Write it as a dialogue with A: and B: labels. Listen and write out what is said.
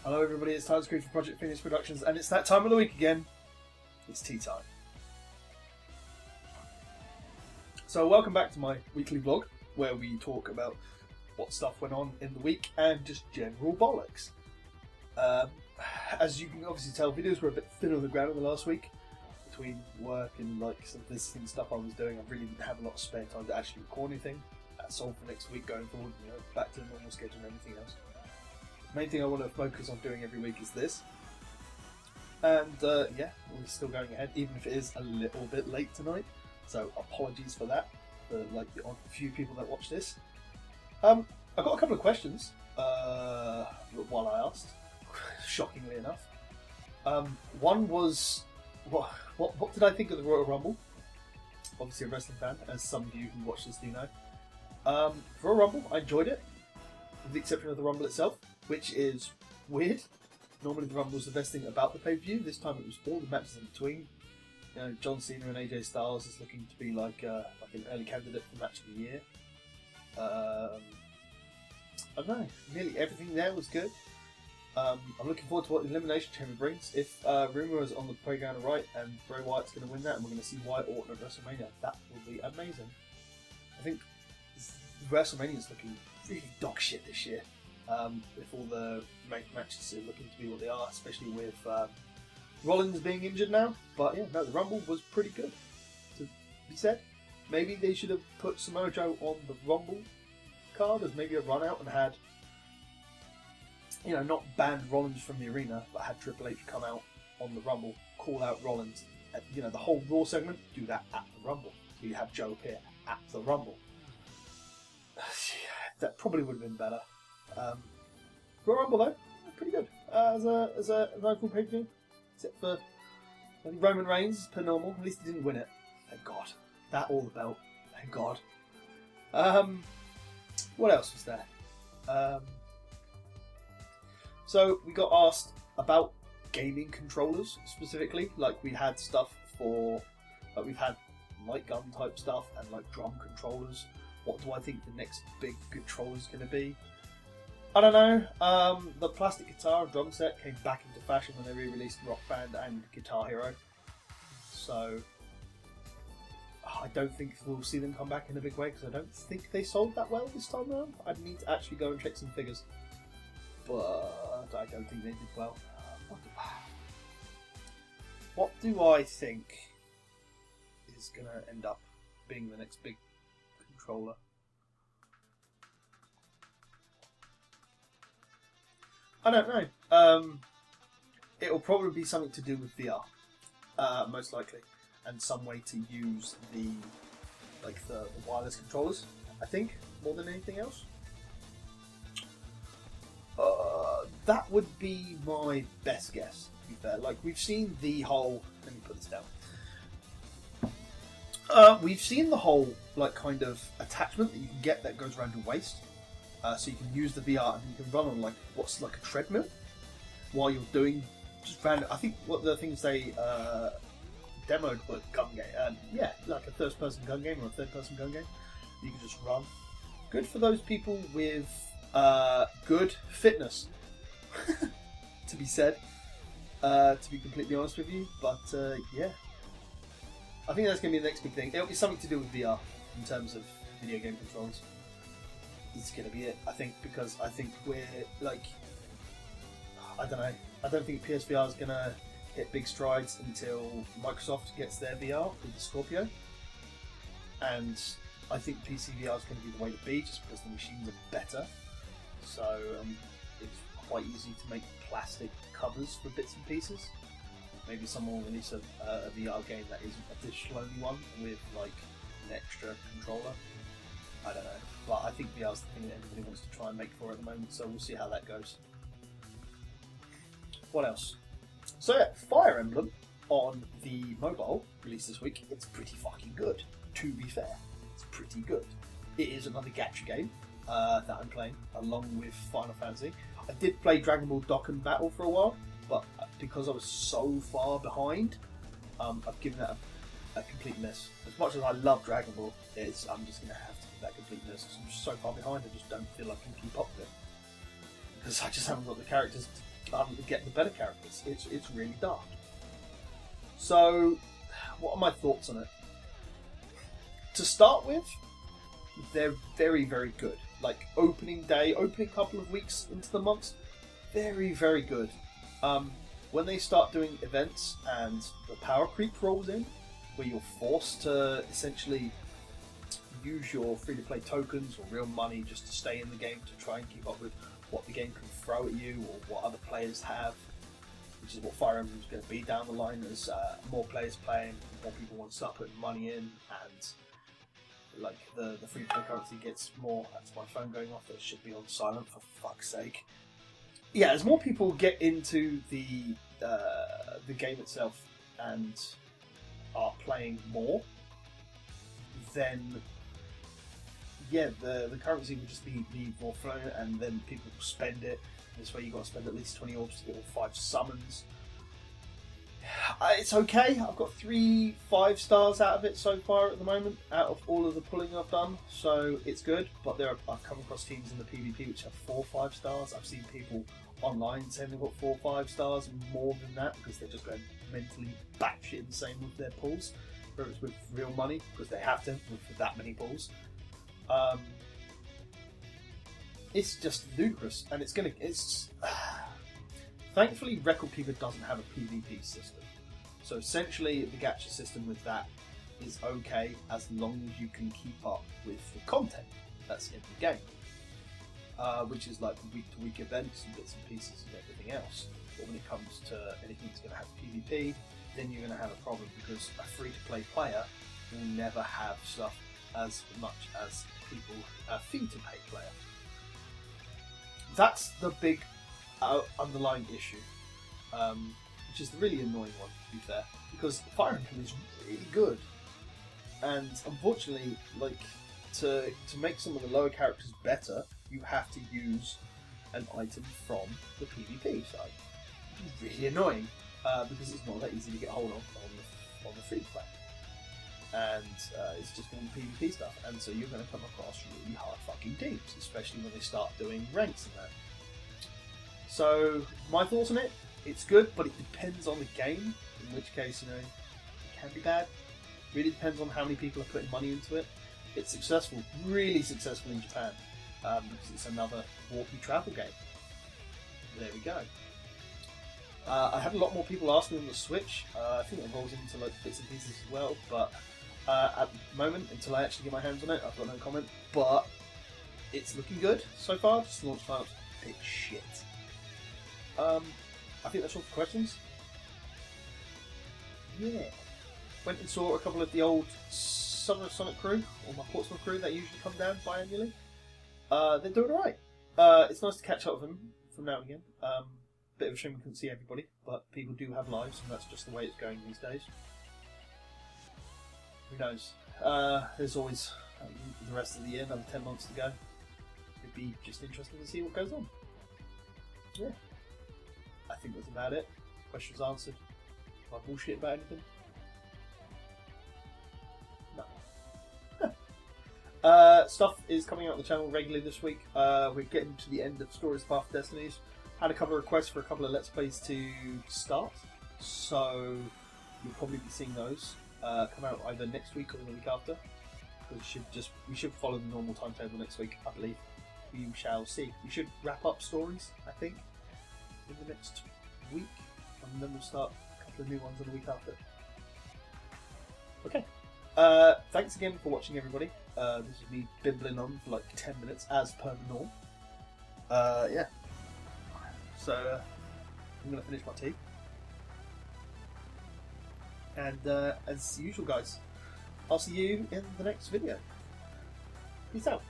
A: Hello everybody, it's Tyler Screed for Project Phoenix Productions, and it's that time of the week again. It's tea time. So welcome back to my weekly vlog, where we talk about what stuff went on in the week and just general bollocks. As you can obviously tell, videos were a bit thin on the ground in the last week. Between work and like some visiting stuff I was doing, I really didn't have a lot of spare time to actually record anything. That's all for next week going forward, back to the normal schedule and everything else. The main thing I want to focus on doing every week is this. And yeah, we're still going ahead, even if it is a little bit late tonight. So apologies for that, for like the odd few people that watch this. I got a couple of questions while I asked, shockingly enough. One was, what did I think of the Royal Rumble? Obviously a wrestling fan, as some of you who watch this do know. Royal Rumble, I enjoyed it, with the exception of the Rumble itself, which is weird. Normally the Rumble was the best thing about the pay-per-view. This time it was all the matches in between. John Cena and AJ Styles is looking to be like an early candidate for Match of the Year. I don't know, nearly everything there was good. I'm looking forward to what the Elimination Chamber brings. If Rumour is on the playground right and Bray Wyatt's going to win that and we're going to see Wyatt Orton at WrestleMania, that will be amazing. I think WrestleMania is looking really dog shit this year. If all the matches are looking to be what they are, especially with Rollins being injured now. But yeah, no, the Rumble was pretty good, to be said. Maybe they should have put Samoa Joe on the Rumble card as maybe a run out and had, not banned Rollins from the arena, but had Triple H come out on the Rumble, call out Rollins at, the whole Raw segment, do that at the Rumble. So you have Joe appear at the Rumble. That probably would have been better. Royal Rumble though, pretty good as an overall pay-per-view, except for Roman Reigns per normal. At least he didn't win it. Thank God. That or the belt. Thank God. What else was there? So we got asked about gaming controllers specifically. Like we had stuff for, we've had light gun type stuff and like drum controllers. What do I think the next big controller is going to be? I don't know. The plastic guitar and drum set came back into fashion when they re-released Rock Band and Guitar Hero. So I don't think we'll see them come back in a big way because I don't think they sold that well this time around. I'd need to actually go and check some figures. But I don't think they did well. What do I think is going to end up being the next big controller? I don't know. It'll probably be something to do with VR, most likely, and some way to use the wireless controllers. I think more than anything else. That would be my best guess. To be fair, like we've seen the whole. Let me put this down. We've seen the whole kind of attachment that you can get that goes around your waist. So you can use the VR and you can run on what's like a treadmill while you're doing just random. I think what the things they demoed were gun game. Like a first-person gun game or a third-person gun game. You can just run. Good for those people with good fitness. To be said, to be completely honest with you, but yeah, I think that's going to be the next big thing. It'll be something to do with VR in terms of video game controls. It's going to be it, I think, because I think we're I don't know. I don't think PSVR is going to hit big strides until Microsoft gets their VR with the Scorpio. And I think PC VR is going to be the way to be, just because the machines are better. So it's quite easy to make plastic covers for bits and pieces. Maybe someone will release a VR game that isn't a digital-only one with an extra controller. I don't know, but I think VR is the thing that everybody wants to try and make for at the moment, so we'll see how that goes. What else? So yeah, Fire Emblem on the mobile released this week. It's pretty fucking good, to be fair. It's pretty good. It is another Gatcha game that I'm playing, along with Final Fantasy. I did play Dragon Ball Dokkan Battle for a while, but because I was so far behind, I've given that a complete miss. As much as I love Dragon Ball, I'm just going to have to give that complete miss because I'm just so far behind. I just don't feel I can keep up with it because I just haven't got the characters get the better characters. It's really daft. So, what are my thoughts on it? To start with, they're very, very good. Like, opening couple of weeks into the month, very, very good. When they start doing events and the power creep rolls in, where you're forced to essentially use your free-to-play tokens or real money just to stay in the game to try and keep up with what the game can throw at you or what other players have, which is what Fire Emblem is going to be down the line as more players playing, more people want to start putting money in, and like the free-to-play currency gets more. That's my phone going off. That should be on silent for fuck's sake. Yeah, as more people get into the game itself and are playing more, then yeah, the currency will just be more flowing, and then people will spend it. This way, you've got to spend at least 20 orbs to get all 5 summons. It's okay. I've got 3 5-stars out of it so far at the moment, out of all of the pulling I've done, so it's good. But I've come across teams in the PvP which have 4 5-stars. I've seen people online saying they've got 4 5-stars and more than that because they're just going mentally batshit insane with their pulls, whether it's with real money because they have to with that many pulls. It's just ludicrous, and it's thankfully Record Keeper doesn't have a PvP system, so essentially the gacha system with that is okay as long as you can keep up with the content that's in the game, which is like week-to-week events and bits and pieces and everything else. But when it comes to anything that's going to have PvP, then you're going to have a problem because a free-to-play player will never have stuff as much as people a fee-to-pay player. That's the big underlying issue, which is the really annoying one, to be fair, because Fire Emblem is really good, and unfortunately, like to make some of the lower characters better, you have to use an item from the PvP side, which is really annoying because it's not that easy to get hold of on the free play. And it's just all the PvP stuff, and so you're going to come across really hard fucking teams, especially when they start doing ranks and that. So my thoughts on it, it's good, but it depends on the game, in which case, it can be bad. Really depends on how many people are putting money into it. It's successful, really successful in Japan, because it's another warpy travel game. There we go. I had a lot more people asking on the Switch. I think it rolls into like bits and pieces as well, but at the moment, until I actually get my hands on it, I've got no comment. But it's looking good so far. Just launch files a bit shit. I think that's all for questions. Yeah. Went and saw a couple of the old Summer Sonic crew, or my Portsmouth crew that usually come down biannually. They're doing alright. It's nice to catch up with them from now and again. Bit of a shame we couldn't see everybody, but people do have lives, and that's just the way it's going these days. Who knows? There's always the rest of the year, another 10 months to go. It'd be just interesting to see what goes on. Yeah. I think that's about it. Questions answered. Am I bullshit about anything? No. Stuff is coming out on the channel regularly this week. We're getting to the end of Stories Path Destinies. Had a couple of requests for a couple of Let's Plays to start, so you'll probably be seeing those come out either next week or the week after. We should follow the normal timetable next week, I believe. We shall see. We should wrap up stories, I think, in the next week, and then we'll start a couple of new ones on the week after. Okay. Thanks again for watching, everybody. This is me bibbling on for like 10 minutes, as per the norm. Yeah. So, I'm going to finish my tea. And, as usual, guys, I'll see you in the next video. Peace out.